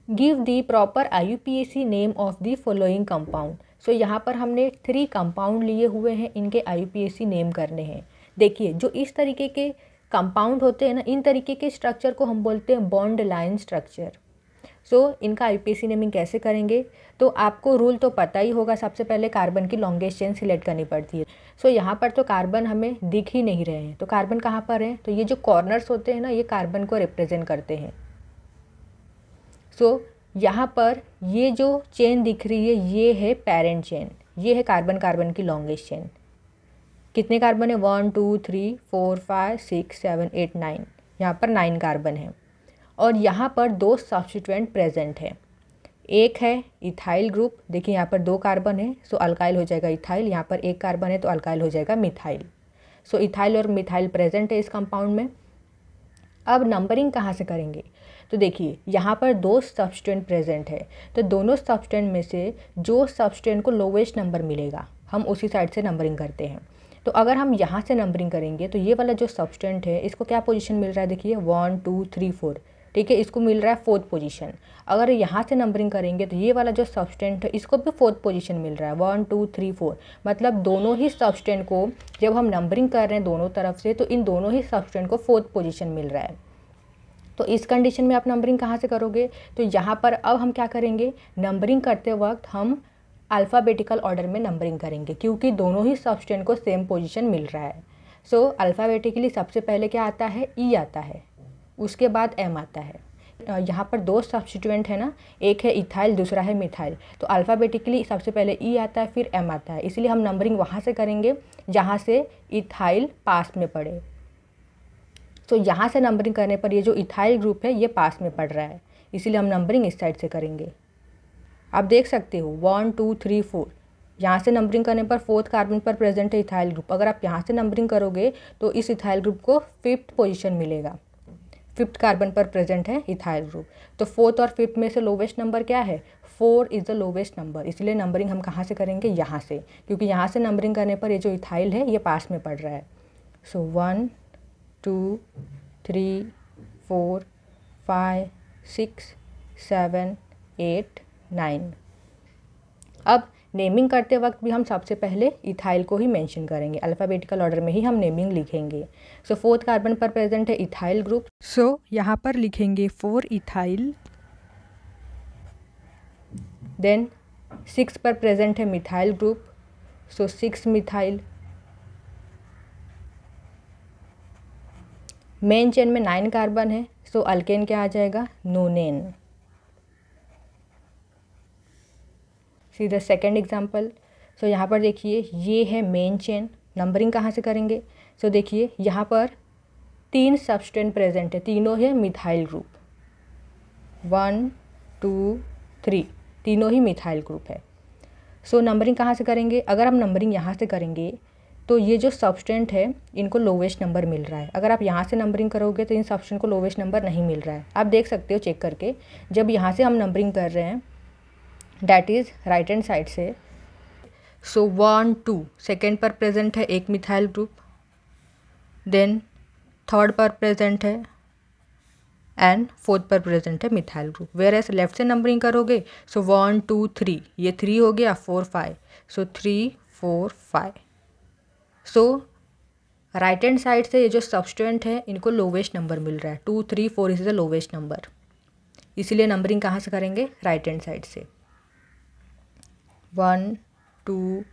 Give the proper IUPAC name of the following compound. So यहाँ पर हमने 3 compound लिए हुए हैं, इनके IUPAC नेम करने हैं। देखिए जो इस तरीके के कंपाउंड होते हैं ना, इन तरीके के स्ट्रक्चर को हम बोलते हैं बॉन्ड लाइन स्ट्रक्चर। सो इनका IUPAC नेमिंग कैसे करेंगे, तो आपको रूल तो पता ही होगा। सबसे पहले कार्बन की लॉन्गेस्ट चेन सिलेक्ट करनी पड़ती है। सो यहाँ पर तो कार्बन हमें दिख ही नहीं रहे हैं, तो कार्बन कहाँ पर है, तो ये जो कॉर्नर्स होते हैं ना, ये कार्बन को रिप्रेजेंट करते हैं। सो यहाँ पर ये जो चेन दिख रही है ये है पेरेंट चेन, ये है कार्बन कार्बन की लॉन्गेस्ट चेन। कितने कार्बन है, 1 2 3 4 5 6 7 8 9, यहाँ पर 9 कार्बन है। और यहाँ पर 2 सब्स्टिट्यूएंट प्रेजेंट है। एक है इथाइल ग्रुप, देखिए यहाँ पर 2 कार्बन है, सो अल्काइल हो जाएगा इथाइल। यहाँ पर 1 कार्बन है तो अल्काइल हो जाएगा मिथाइल। सो इथाइल और मिथाइल प्रेजेंट है इस कंपाउंड में। अब नंबरिंग कहाँ से करेंगे, तो देखिए यहाँ पर 2 सब्स्टेंट प्रेजेंट है, तो दोनों सब्स्टेंट में से जो सब्स्टेंट को लोवेस्ट नंबर मिलेगा हम उसी साइड से नंबरिंग करते हैं। तो अगर हम यहाँ से नंबरिंग करेंगे तो ये वाला जो सब्स्टेंट है इसको क्या पोजीशन मिल रहा है, देखिए 1 2 3 4, ठीक है, इसको मिल रहा है 4th पोजीशन। अगर यहाँ से नंबरिंग करेंगे तो ये वाला जो सब्स्टेंट है इसको भी 4th पोजीशन मिल रहा है, 1 2 3 4। मतलब दोनों ही सब्स्टेंट को जब हम नंबरिंग कर रहे हैं दोनों तरफ से, तो इन दोनों ही सब्स्टेंट को 4th पोजीशन मिल रहा है। तो इस कंडीशन में आप नंबरिंग कहाँ से करोगे, तो यहाँ पर अब हम क्या करेंगे, नंबरिंग करते वक्त हम अल्फ़ाबेटिकल ऑर्डर में नंबरिंग करेंगे, क्योंकि दोनों ही सब्स्टेंट को सेम पोजीशन मिल रहा है। सो अल्फ़ाबेटिकली सबसे पहले क्या आता है, ई आता है, उसके बाद एम आता है। यहाँ पर 2 सब्स्टिट्यूएंट है ना, एक है इथाइल दूसरा है मिथाइल, तो अल्फ़ाबेटिकली सबसे पहले ई आता है फिर एम आता है, इसलिए हम नंबरिंग वहाँ से करेंगे जहाँ से इथाइल पास में पड़े। तो यहाँ से नंबरिंग करने पर ये जो इथाइल ग्रुप है ये पास में पड़ रहा है, इसीलिए हम नंबरिंग इस साइड से करेंगे। आप देख सकते हो 1 2 3 4, यहाँ से नंबरिंग करने पर 4th कार्बन पर प्रेजेंट है इथाइल ग्रुप। अगर आप यहाँ से नंबरिंग करोगे तो इस इथाइल ग्रुप को 5th पोजीशन मिलेगा, 5th कार्बन पर प्रेजेंट है इथाइल ग्रुप। तो 4th और 5th में से लोवेस्ट नंबर क्या है, 4 इज़ द लोवेस्ट नंबर, इसलिए नंबरिंग हम कहाँ से करेंगे, यहाँ से, क्योंकि यहाँ से नंबरिंग करने पर ये जो इथाइल है ये पास में पड़ रहा है। सो 1 2 3 4 5 6 7 8 9। अब नेमिंग करते वक्त भी हम सबसे पहले इथाइल को ही मेंशन करेंगे, अल्फ़ाबेटिकल ऑर्डर में ही हम नेमिंग लिखेंगे। सो 4th कार्बन पर प्रेजेंट है इथाइल ग्रुप, सो यहाँ पर लिखेंगे 4 इथाइल। देन 6 पर प्रेजेंट है methyl group, so 6 methyl. Main chain में 9 कार्बन है, सो अल्केन क्या आ जाएगा, nonane. See the second example. So यहाँ पर देखिए ये है मेन चेन, नंबरिंग कहाँ से करेंगे, सो देखिए यहाँ पर 3 सब्स्टेंट प्रेजेंट है, तीनों है मिथाइल ग्रुप, 1 2 3, तीनों ही मिथाइल ग्रुप है। सो नंबरिंग कहाँ से करेंगे, अगर हम नंबरिंग यहाँ से करेंगे तो ये जो सब्स्टेंट है इनको लोवेस्ट नंबर मिल रहा है। अगर आप यहाँ से नंबरिंग करोगे तो इन सब्स्टेंट को लोवेस्ट नंबर नहीं मिल रहा है। आप देख सकते हो चेक करके, जब यहाँ से हम नंबरिंग कर रहे हैं that is right hand side से, सो 1 2 सेकेंड पर प्रेजेंट है एक मिथाइल ग्रुप, देन 3rd पर प्रेजेंट है एंड 4th पर प्रेजेंट है methyl group. Whereas left से नंबरिंग करोगे सो 1 2 3, ये 3 हो गया, 4 5, सो 3 4 5। सो राइट हैंड साइड से ये जो सब्स्टेंट है इनको लोवेस्ट नंबर मिल रहा है, 2 3 4 इज द लोवेस्ट नंबर, इसीलिए नंबरिंग कहाँ से करेंगे, राइट हैंड साइड से। 1 2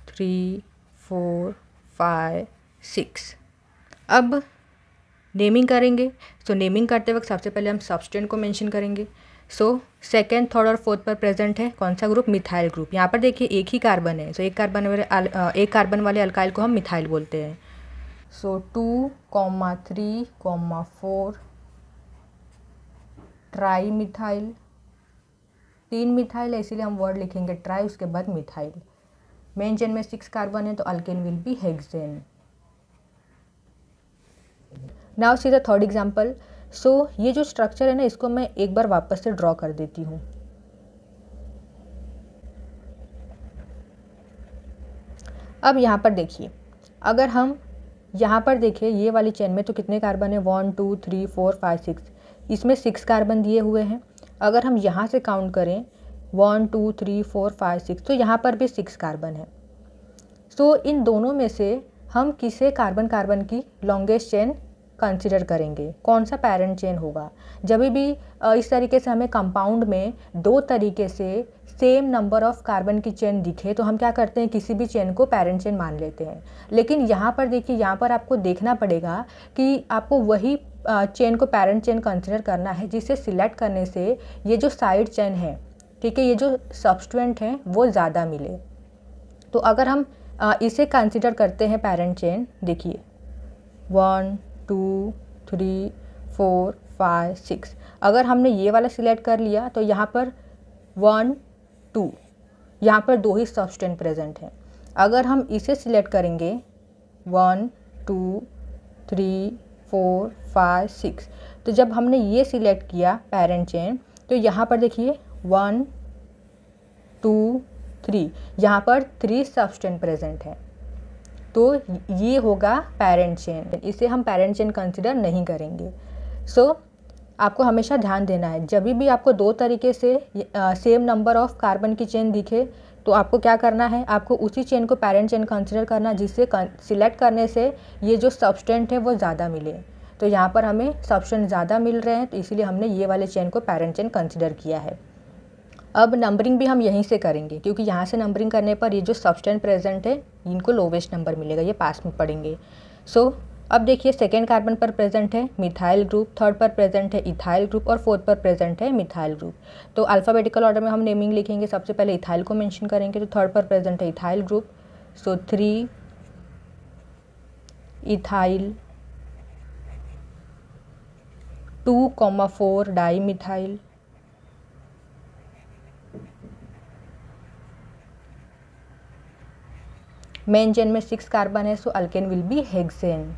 3 4 5 6। अब नेमिंग करेंगे, सो नेमिंग करते वक्त सबसे पहले हम सब्स्टेंट को मेंशन करेंगे। सो 2nd 3rd और 4th पर प्रेजेंट है कौन सा ग्रुप, मिथाइल ग्रुप। यहाँ पर देखिए एक ही कार्बन है, सो एक कार्बन वाले अल्काइल को हम मिथाइल बोलते हैं। सो 2 3 4 ट्राई मिथाइल, 3 मिथाइल है इसीलिए हम वर्ड लिखेंगे ट्राई, उसके बाद मिथाइल। मेन चेन में 6 कार्बन है तो alkane will be hexane. Now see the 3rd example. So ये जो स्ट्रक्चर है ना इसको मैं एक बार वापस से ड्रॉ कर देती हूँ। अब यहाँ पर देखिए, अगर हम यहाँ पर देखें ये वाली चेन में तो कितने कार्बन है, 1 2 3 4 5 6, इसमें 6 कार्बन दिए हुए हैं। अगर हम यहाँ से काउंट करें 1 2 3 4 5 6, तो यहाँ पर भी 6 कार्बन है। सो इन दोनों में से हम किसे कार्बन कार्बन की लॉन्गेस्ट चेन कंसिडर करेंगे, कौन सा पैरेंट चेन होगा। जब भी इस तरीके से हमें कंपाउंड में दो तरीके से सेम नंबर ऑफ कार्बन की चेन दिखे तो हम क्या करते हैं, किसी भी चेन को पैरेंट चेन मान लेते हैं। लेकिन यहाँ पर देखिए, यहाँ पर आपको देखना पड़ेगा कि आपको वही चेन को पैरेंट चेन कंसिडर करना है जिसे सिलेक्ट करने से ये जो साइड चेन है, ठीक है, ये जो सब्स्टिट्यूएंट हैं वो ज़्यादा मिले। तो अगर हम इसे कंसिडर करते हैं पैरेंट चेन, देखिए 1 2 3 4 5 6, अगर हमने ये वाला सिलेक्ट कर लिया तो यहाँ पर 1 2, यहाँ पर दो ही सब्स्टिट्यूएंट प्रेजेंट हैं। अगर हम इसे सिलेक्ट करेंगे 1 2 3 4 5 6, तो जब हमने ये सिलेक्ट किया पैरेंट चेन तो यहाँ पर देखिए 1 2 3, यहाँ पर 3 सब्स्टिट्यूएंट प्रेजेंट है, तो ये होगा पैरेंट चेन। इसे हम पैरेंट चेन कंसिडर नहीं करेंगे। सो आपको हमेशा ध्यान देना है, जब भी आपको दो तरीके से सेम नंबर ऑफ कार्बन की चेन दिखे तो आपको क्या करना है, आपको उसी चेन को पैरेंट चेन कंसिडर करना जिससे सिलेक्ट करने से ये जो सब्स्टिट्यूएंट है वो ज़्यादा मिले। तो यहाँ पर हमें सब्स्टिट्यूएंट ज़्यादा मिल रहे हैं, तो इसीलिए हमने ये वाले चेन को पैरेंट चेन कंसिडर किया है। अब नंबरिंग भी हम यहीं से करेंगे, क्योंकि यहाँ से नंबरिंग करने पर ये जो सब्स्टिट्यूएंट प्रेजेंट है इनको लोवेस्ट नंबर मिलेगा, ये पास में पढ़ेंगे। सो अब देखिए, सेकेंड कार्बन पर प्रेजेंट है मिथाइल ग्रुप, थर्ड पर प्रेजेंट है इथाइल ग्रुप और फोर्थ पर प्रेजेंट है मिथाइल ग्रुप। तो अल्फ़ाबेटिकल ऑर्डर में हम नेमिंग लिखेंगे, सबसे पहले इथाइल को मेंशन करेंगे, तो थर्ड पर प्रेजेंट है इथाइल ग्रुप। सो 3 ethyl, 2,4 di methyl, main chain में 6 कार्बन है, so alkane will be hexane.